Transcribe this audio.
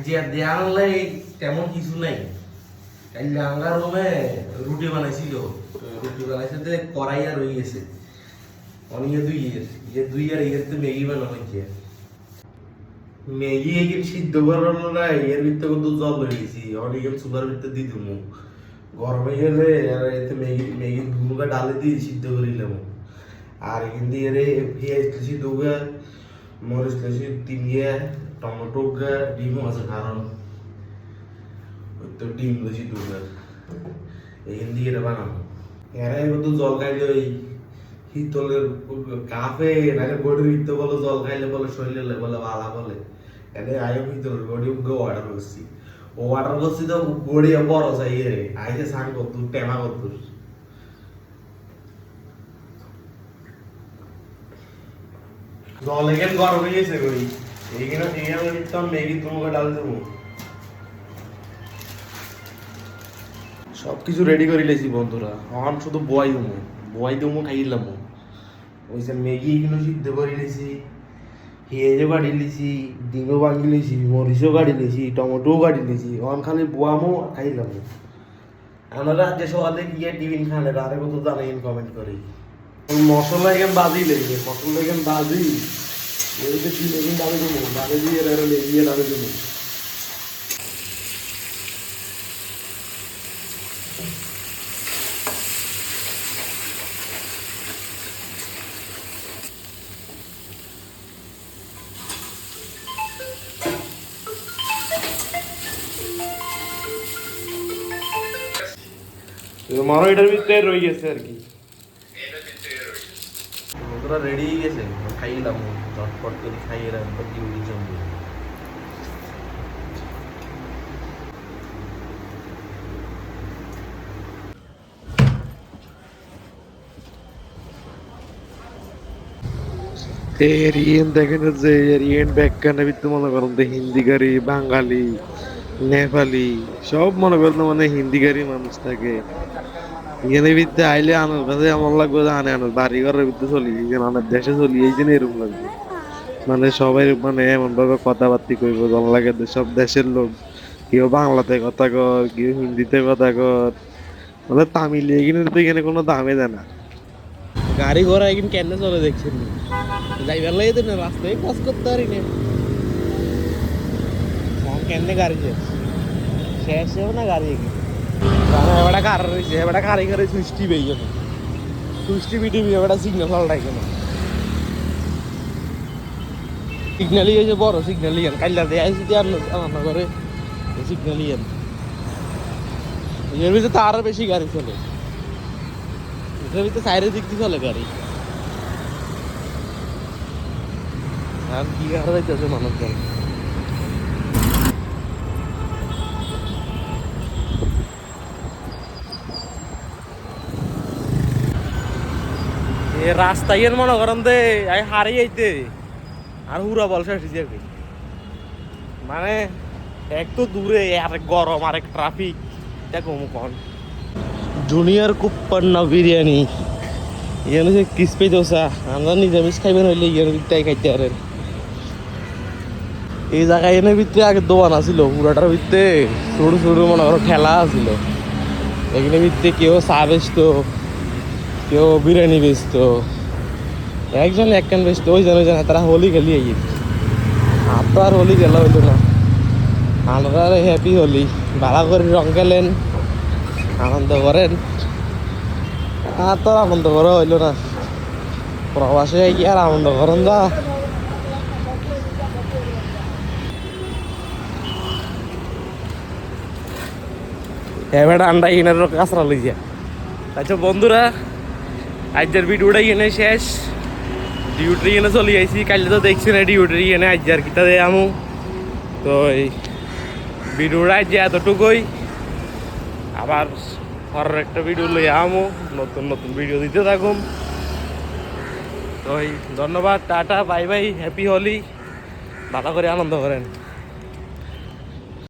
যে দেয়ালে তেমন কিছু নাই। কাইলে আঙ্গার রুমে রুটি বানাইছিল, রুটি বানাইছে যে কড়াইয়া রয়ে গেছে অনেক 2 ইয়ার, যে 2 ইয়ার তো ম্যাগি বানানো হয়েছে। ম্যাগি এগিন সিদ্ধ করার না এর ভিতরে কিন্তু জল হয়ে গেছি, অনেক সুগার ভিতরে দিয়ে দেবো গরমে গেলে এতে ম্যাগি ম্যাগি দুনুকা ডালে দিয়ে সিদ্ধ করে নিলাম। আর এখান দিয়ে পেঁয়াজ লসি দুগা, মরিচ লসি 3 গা, টমেটো গা, ডিমও আছে কারণ তো ডিম লসি দুগা এখান দিয়ে এটা বানাবো। এরা কিন্তু জল খাইলে ওই শীতলের কাফে নাহলে বডির ভিতরে বলে জল খাইলে বলে শরীরে বলে ভালো বলে। এনে আয়ো ভিতরে বডি অর্ডার করছি, ও অর্ডার করছি তো বডি বড় চাই রে আইতে সান কত টেমা কত জল এখানে গরম হয়ে গেছে কই এইখানে তো ম্যাগি তোমাকে ডাল দেবো। সবকিছু রেডি করে লেছি বন্ধুরা, এখন শুধু বয় দেবো খাইলাম। ওই যে ম্যাগি এগুলো সিদ্ধ করে লেছি, পেঁয়াজও কাটি লেছি, ডিমও বানিয়ে লেছি, মরিচও কাটি লেছি, টমেটোও কাটি লেছি, এখন খালি বোয়ামও খাইলাম। আমরা যে সকালে গিয়ে টিফিন খানে আরে কত জানেন কমেন্ট করি। মশলা এখানে বাজি লেগে, মশলা এখানে বাজি ওইটা কি লেগে ডালে দেবো, ডালে দিয়ে লেগিয়ে ডালে দেবো। মারো এটার ভিতরে রয়ে গেছে আর কি, বন্ধুরা রেডি হয়ে গেছে, খাইলাম চটপট করে খাইয়ে রাখবো ডিউটির জন্য। এরিয়েন দেখেন যে এরিয়েন ব্যাখ্যানের ভিতরে মনে করেন যে হিন্দি গাড়ি, বাঙালি, নেপালি সব মনে করেন মানে হিন্দি গাড়ি মানুষ থাকে। এখানে ভিতরে আইলে আনার কাছে এমন লাগবে যে আনার বাড়ি ঘরের ভিতরে চলি, আনার দেশে চলি, এই জন্য এরকম লাগবে। মানে সবাই মানে এমন ভাবে কথাবার্তা কইব জন লাগে, সব দেশের লোক, কেউ বাংলাতে কথা কর, কেউ হিন্দিতে কথা কর, মানে তামিল এখানে তো এখানে কোনো দামে দেয় না। গাড়ি ঘোড়া এখানে কেন চলে দেখছেন, যাইবার লাগে তো না রাস্তায় কাজ করতে পারি না, কেমনে গাড়ি শেষ না গাড়ি এবারে কার রয়েছে, এবারে গাড়ি করে সুইচটি পেয়ে গেল, সুইচটি পিটিবি এবারে সিগন্যাল হলটাই কেন সিগন্যাল ইয়ে বড় সিগন্যাল ইয়ান কাইলা দিয়ে আইসি দিয়ে আমার করে সিগন্যাল ইয়ান এর ভিতরে তো আরো বেশি গাড়ি চলে, এর ভিতরে সাইডের দিক দিয়ে চলে গাড়ি। আর কি আর যাইতেছে মানুষজন, এ রাস্তায় মনে করেন দে হারিয়ে যাইতে আর হুরা বলসা এসেছি আর কি। মানে এক তো দূরে আর গরম আর এক ট্রাফিক দেখো কন। জুনিয়র কুপ্পান্না বিরিয়ানি ইয়ানো যে ক্রিসপি দোসা, আমরা নিরামিষ খাইবেন হইলে ইয়ানো ভিতরে খাইতে পারেন। এই জায়গায় এনে ভিতরে আগে দোকান আছিল, পুরাটার ভিতরে সরু সরু মনে করো ঠেলা আছিল, এখানে ভিতরে কেউ চা বেচতো, কেউ বিরিয়ানি বেচতো, একজন এক ক্যান বেচতো, ওই জন তারা হোলি খেলি আই। আর তো আর হোলি খেলা হইলো না, আমরা হ্যাপি হোলি ভাড়া করে রং খেলেন, আনন্দ করেন। আর তো আনন্দ করা হইলো না, প্রবাসে কি আর আনন্দ করেন যা। এবার আন্ডা কিনার কাঁচরা লই যা। আচ্ছা বন্ধুরা, আজকের ভিডিওটা এনে শেষ, ডিউটি এনে চলে আইসি, কালকে তো দেখছি না ডিউটি এনে আজকের কিতা দেয় আমু। তো এই ভিডিওটা আজ এতটুকুই, আবার পরের একটা ভিডিও লই আমু, নতুন নতুন ভিডিও দিতে থাকুম। তো ধন্যবাদ, tata, bye bye, happy Holi, ভালো করে আনন্দ করেন।